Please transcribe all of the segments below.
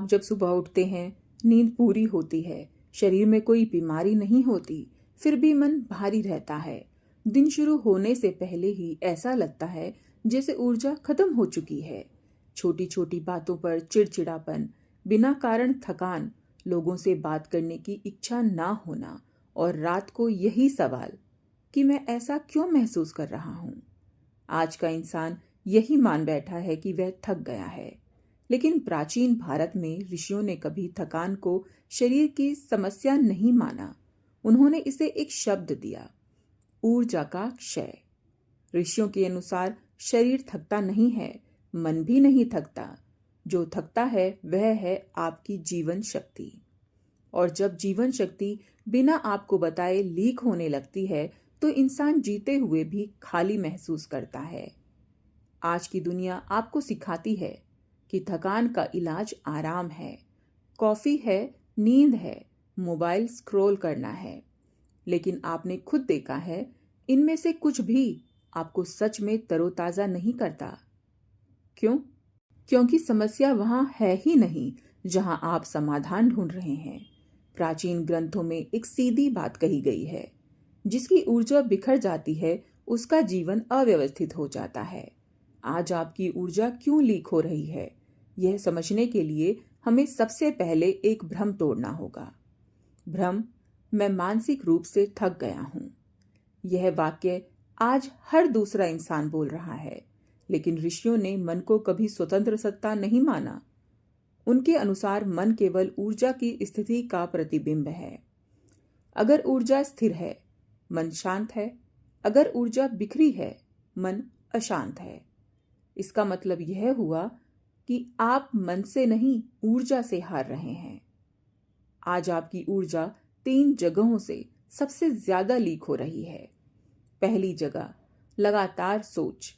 जब सुबह उठते हैं, नींद पूरी होती है, शरीर में कोई बीमारी नहीं होती, फिर भी मन भारी रहता है। दिन शुरू होने से पहले ही ऐसा लगता है जैसे ऊर्जा खत्म हो चुकी है। छोटी छोटी बातों पर चिड़चिड़ापन, बिना कारण थकान, लोगों से बात करने की इच्छा ना होना और रात को यही सवाल कि मैं ऐसा क्यों महसूस कर रहा हूँ। आज का इंसान यही मान बैठा है कि वह थक गया है। लेकिन प्राचीन भारत में ऋषियों ने कभी थकान को शरीर की समस्या नहीं माना। उन्होंने इसे एक शब्द दिया, ऊर्जा का क्षय। ऋषियों के अनुसार शरीर थकता नहीं है, मन भी नहीं थकता। जो थकता है वह है आपकी जीवन शक्ति। और जब जीवन शक्ति बिना आपको बताए लीक होने लगती है तो इंसान जीते हुए भी खाली महसूस करता है। आज की दुनिया आपको सिखाती है कि थकान का इलाज आराम है, कॉफी है, नींद है, मोबाइल स्क्रॉल करना है। लेकिन आपने खुद देखा है, इनमें से कुछ भी आपको सच में तरोताजा नहीं करता। क्यों? क्योंकि समस्या वहां है ही नहीं जहां आप समाधान ढूंढ रहे हैं। प्राचीन ग्रंथों में एक सीधी बात कही गई है, जिसकी ऊर्जा बिखर जाती है उसका जीवन अव्यवस्थित हो जाता है। आज आपकी ऊर्जा क्यों लीक हो रही है, यह समझने के लिए हमें सबसे पहले एक भ्रम तोड़ना होगा। भ्रम, मैं मानसिक रूप से थक गया हूं। यह वाक्य आज हर दूसरा इंसान बोल रहा है, लेकिन ऋषियों ने मन को कभी स्वतंत्र सत्ता नहीं माना। उनके अनुसार मन केवल ऊर्जा की स्थिति का प्रतिबिंब है। अगर ऊर्जा स्थिर है, मन शांत है। अगर ऊर्जा बिखरी है, मन अशांत है। इसका मतलब यह हुआ कि आप मन से नहीं, ऊर्जा से हार रहे हैं। आज आपकी ऊर्जा 3 जगहों से सबसे ज्यादा लीक हो रही है। पहली जगह, लगातार सोच।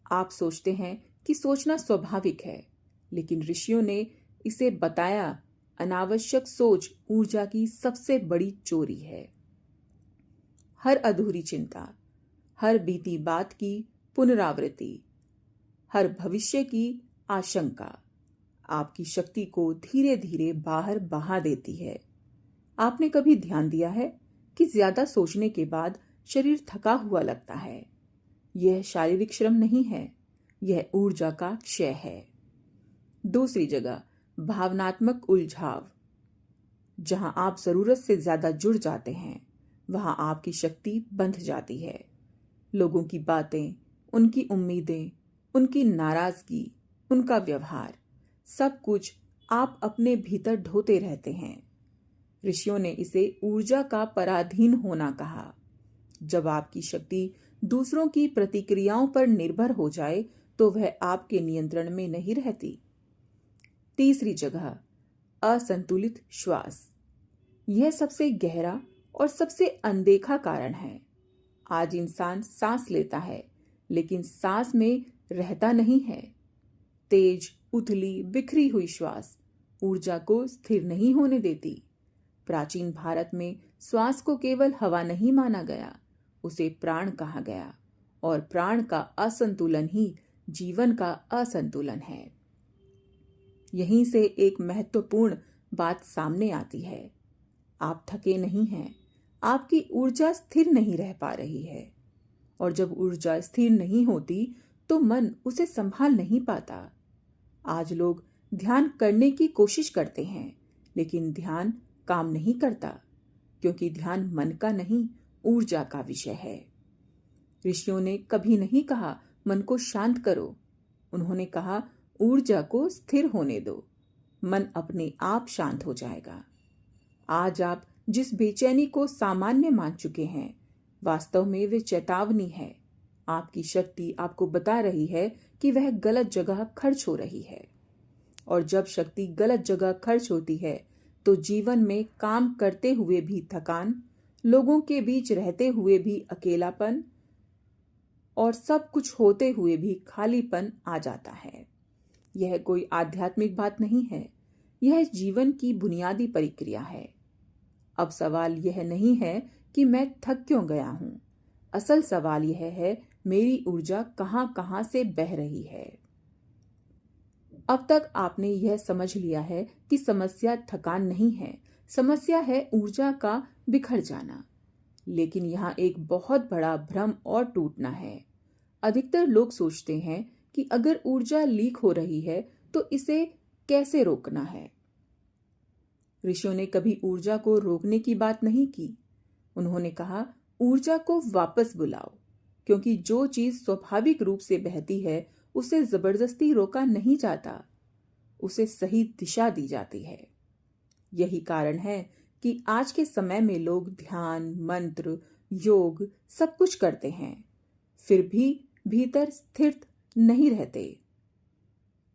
आप सोचते हैं कि सोचना स्वाभाविक है, लेकिन ऋषियों ने इसे बताया, अनावश्यक सोच ऊर्जा की सबसे बड़ी चोरी है। हर अधूरी चिंता, हर बीती बात की पुनरावृत्ति, हर भविष्य की आशंका आपकी शक्ति को धीरे धीरे बाहर बहा देती है। आपने कभी ध्यान दिया है कि ज्यादा सोचने के बाद शरीर थका हुआ लगता है? यह शारीरिक श्रम नहीं है, यह ऊर्जा का क्षय है। दूसरी जगह, भावनात्मक उलझाव। जहां आप जरूरत से ज्यादा जुड़ जाते हैं, वहां आपकी शक्ति बंध जाती है। लोगों की बातें, उनकी उम्मीदें, उनकी नाराजगी, उनका व्यवहार, सब कुछ आप अपने भीतर ढोते रहते हैं। ऋषियों ने इसे ऊर्जा का पराधीन होना कहा। जब आपकी शक्ति दूसरों की प्रतिक्रियाओं पर निर्भर हो जाए तो वह आपके नियंत्रण में नहीं रहती। तीसरी जगह, असंतुलित श्वास। यह सबसे गहरा और सबसे अनदेखा कारण है। आज इंसान सांस लेता है, लेकिन सांस में रहता नहीं है। तेज, उथली, बिखरी हुई श्वास ऊर्जा को स्थिर नहीं होने देती। प्राचीन भारत में श्वास को केवल हवा नहीं माना गया, उसे प्राण कहा गया, और प्राण का असंतुलन ही जीवन का असंतुलन है। यहीं से एक महत्वपूर्ण बात सामने आती है। आप थके नहीं हैं, आपकी ऊर्जा स्थिर नहीं रह पा रही है। और जब ऊर्जा स्थिर नहीं होती तो मन उसे संभाल नहीं पाता। आज लोग ध्यान करने की कोशिश करते हैं, लेकिन ध्यान काम नहीं करता, क्योंकि ध्यान मन का नहीं, ऊर्जा का विषय है। ऋषियों ने कभी नहीं कहा मन को शांत करो, उन्होंने कहा ऊर्जा को स्थिर होने दो, मन अपने आप शांत हो जाएगा। आज आप जिस बेचैनी को सामान्य मान चुके हैं, वास्तव में वे चेतावनी है। आपकी शक्ति आपको बता रही है कि वह गलत जगह खर्च हो रही है। और जब शक्ति गलत जगह खर्च होती है तो जीवन में काम करते हुए भी थकान, लोगों के बीच रहते हुए भी अकेलापन, और सब कुछ होते हुए भी खालीपन आ जाता है। यह कोई आध्यात्मिक बात नहीं है, यह जीवन की बुनियादी प्रक्रिया है। अब सवाल यह नहीं है कि मैं थक क्यों गया हूं। असल सवाल यह है, मेरी ऊर्जा कहां कहां से बह रही है। अब तक आपने यह समझ लिया है कि समस्या थकान नहीं है, समस्या है ऊर्जा का बिखर जाना। लेकिन यहाँ एक बहुत बड़ा भ्रम और टूटना है। अधिकतर लोग सोचते हैं कि अगर ऊर्जा लीक हो रही है तो इसे कैसे रोकना है। ऋषियों ने कभी ऊर्जा को रोकने की बात नहीं की। उन्होंने कहा, ऊर्जा को वापस बुलाओ, क्योंकि जो चीज स्वाभाविक रूप से बहती है उसे जबरदस्ती रोका नहीं जाता, उसे सही दिशा दी जाती है। यही कारण है कि आज के समय में लोग ध्यान, मंत्र, योग सब कुछ करते हैं, फिर भी भीतर स्थिर नहीं रहते,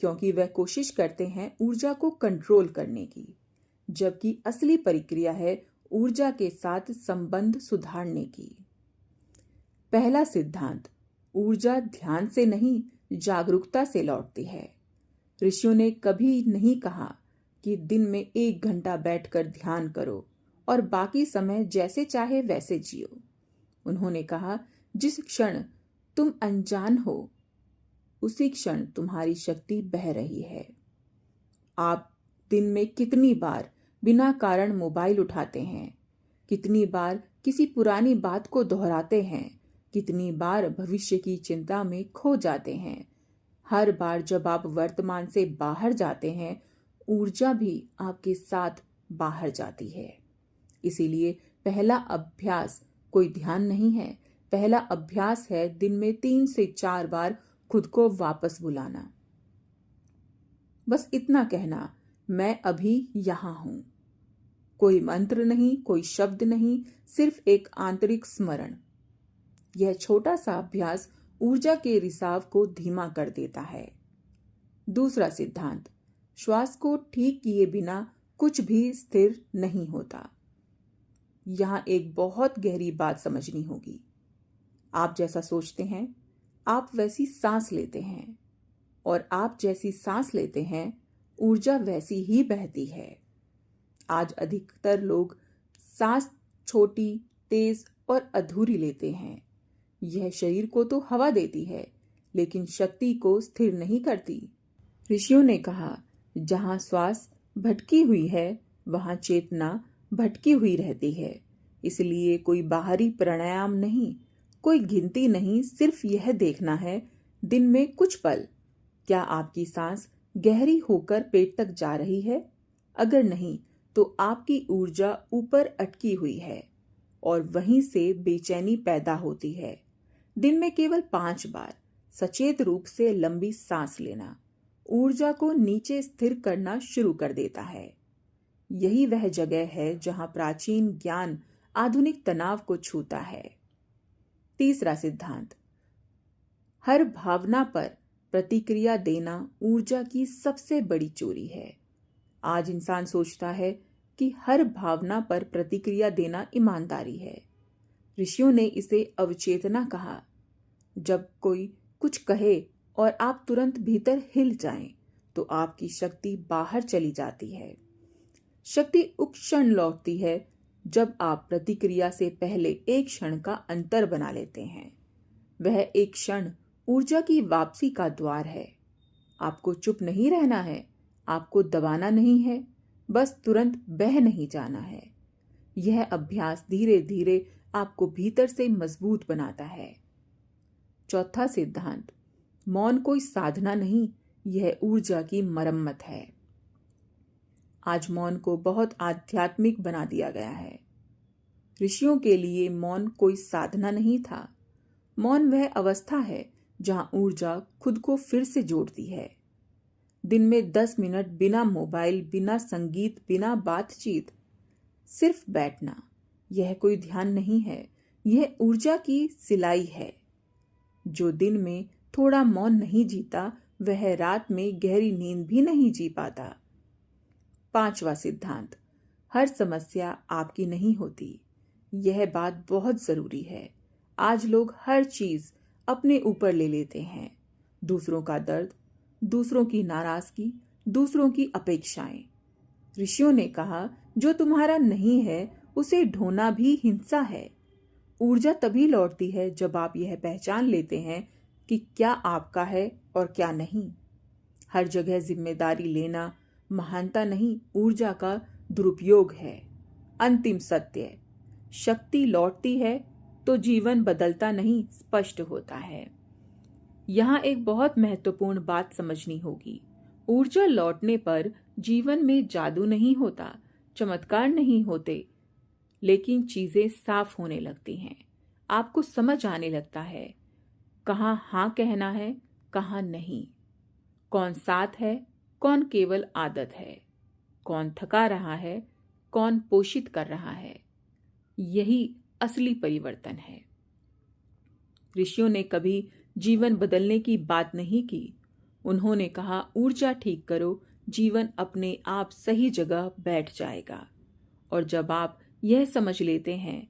क्योंकि वह कोशिश करते हैं ऊर्जा को कंट्रोल करने की, जबकि असली प्रक्रिया है ऊर्जा के साथ संबंध सुधारने की। पहला सिद्धांत, ऊर्जा ध्यान से नहीं जागरूकता से लौटती है। ऋषियों ने कभी नहीं कहा कि दिन में 1 घंटा बैठकर ध्यान करो और बाकी समय जैसे चाहे वैसे जियो। उन्होंने कहा, जिस क्षण तुम अनजान हो उसी क्षण तुम्हारी शक्ति बह रही है। आप दिन में कितनी बार बिना कारण मोबाइल उठाते हैं, कितनी बार किसी पुरानी बात को दोहराते हैं, कितनी बार भविष्य की चिंता में खो जाते हैं। हर बार जब आप वर्तमान से बाहर जाते हैं, ऊर्जा भी आपके साथ बाहर जाती है। इसीलिए पहला अभ्यास कोई ध्यान नहीं है, पहला अभ्यास है दिन में 3 से 4 बार खुद को वापस बुलाना। बस इतना कहना, मैं अभी यहां हूं। कोई मंत्र नहीं, कोई शब्द नहीं, सिर्फ एक आंतरिक स्मरण। यह छोटा सा अभ्यास ऊर्जा के रिसाव को धीमा कर देता है। दूसरा सिद्धांत, श्वास को ठीक किए बिना कुछ भी स्थिर नहीं होता। यहां एक बहुत गहरी बात समझनी होगी। आप जैसा सोचते हैं, आप वैसी सांस लेते हैं, और आप जैसी सांस लेते हैं, ऊर्जा वैसी ही बहती है। आज अधिकतर लोग सांस छोटी, तेज और अधूरी लेते हैं। यह शरीर को तो हवा देती है, लेकिन शक्ति को स्थिर नहीं करती। ऋषियों ने कहा, जहां श्वास भटकी हुई है वहां चेतना भटकी हुई रहती है। इसलिए कोई बाहरी प्राणायाम नहीं, कोई गिनती नहीं, सिर्फ यह देखना है दिन में कुछ पल, क्या आपकी सांस गहरी होकर पेट तक जा रही है? अगर नहीं तो आपकी ऊर्जा ऊपर अटकी हुई है और वहीं से बेचैनी पैदा होती है। दिन में केवल 5 बार सचेत रूप से लंबी सांस लेना ऊर्जा को नीचे स्थिर करना शुरू कर देता है। यही वह जगह है जहां प्राचीन ज्ञान आधुनिक तनाव को छूता है। तीसरा सिद्धांत, हर भावना पर प्रतिक्रिया देना ऊर्जा की सबसे बड़ी चोरी है। आज इंसान सोचता है कि हर भावना पर प्रतिक्रिया देना ईमानदारी है। ऋषियों ने इसे अवचेतना कहा। जब कोई कुछ कहे और आप तुरंत भीतर हिल जाएं, तो आपकी शक्ति बाहर चली जाती है। शक्ति उस क्षण लौटती है जब आप प्रतिक्रिया से पहले एक क्षण का अंतर बना लेते हैं। वह एक क्षण ऊर्जा की वापसी का द्वार है। आपको चुप नहीं रहना है, आपको दबाना नहीं है, बस तुरंत बह नहीं जाना है। यह अभ्यास धीरे धीरे आपको भीतर से मजबूत बनाता है। चौथा सिद्धांत, मौन कोई साधना नहीं, यह ऊर्जा की मरम्मत है। आज मौन को बहुत आध्यात्मिक बना दिया गया है। ऋषियों के लिए मौन कोई साधना नहीं था। मौन वह अवस्था है जहां ऊर्जा खुद को फिर से जोड़ती है। दिन में 10 मिनट बिना मोबाइल, बिना संगीत, बिना बातचीत, सिर्फ बैठना, यह कोई ध्यान नहीं है, यह ऊर्जा की सिलाई है। जो दिन में थोड़ा मौन नहीं जीता, वह रात में गहरी नींद भी नहीं जी पाता। पांचवा सिद्धांत, हर समस्या आपकी नहीं होती। यह बात बहुत जरूरी है। आज लोग हर चीज अपने ऊपर ले लेते हैं। दूसरों का दर्द, दूसरों की नाराजगी, दूसरों की अपेक्षाएं। ऋषियों ने कहा, जो तुम्हारा नहीं है उसे ढोना भी हिंसा है। ऊर्जा तभी लौटती है जब आप यह पहचान लेते हैं कि क्या आपका है और क्या नहीं। हर जगह जिम्मेदारी लेना महानता नहीं, ऊर्जा का दुरुपयोग है। अंतिम सत्य, शक्ति लौटती है तो जीवन बदलता नहीं, स्पष्ट होता है। यहाँ एक बहुत महत्वपूर्ण बात समझनी होगी। ऊर्जा लौटने पर जीवन में जादू नहीं होता, चमत्कार नहीं होते, लेकिन चीजें साफ होने लगती हैं। आपको समझ आने लगता है कहाँ हाँ कहना है, कहाँ नहीं, कौन साथ है, कौन केवल आदत है, कौन थका रहा है, कौन पोषित कर रहा है। यही असली परिवर्तन है। ऋषियों ने कभी जीवन बदलने की बात नहीं की। उन्होंने कहा, ऊर्जा ठीक करो, जीवन अपने आप सही जगह बैठ जाएगा। और जब आप यह समझ लेते हैं,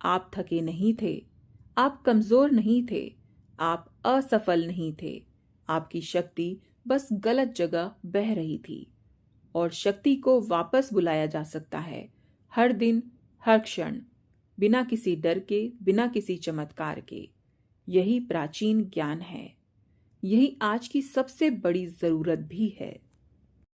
आप थके नहीं थे, आप कमजोर नहीं थे, आप असफल नहीं थे, आपकी शक्ति बस गलत जगह बह रही थी। और शक्ति को वापस बुलाया जा सकता है, हर दिन, हर क्षण, बिना किसी डर के, बिना किसी चमत्कार के। यही प्राचीन ज्ञान है। यही आज की सबसे बड़ी जरूरत भी है।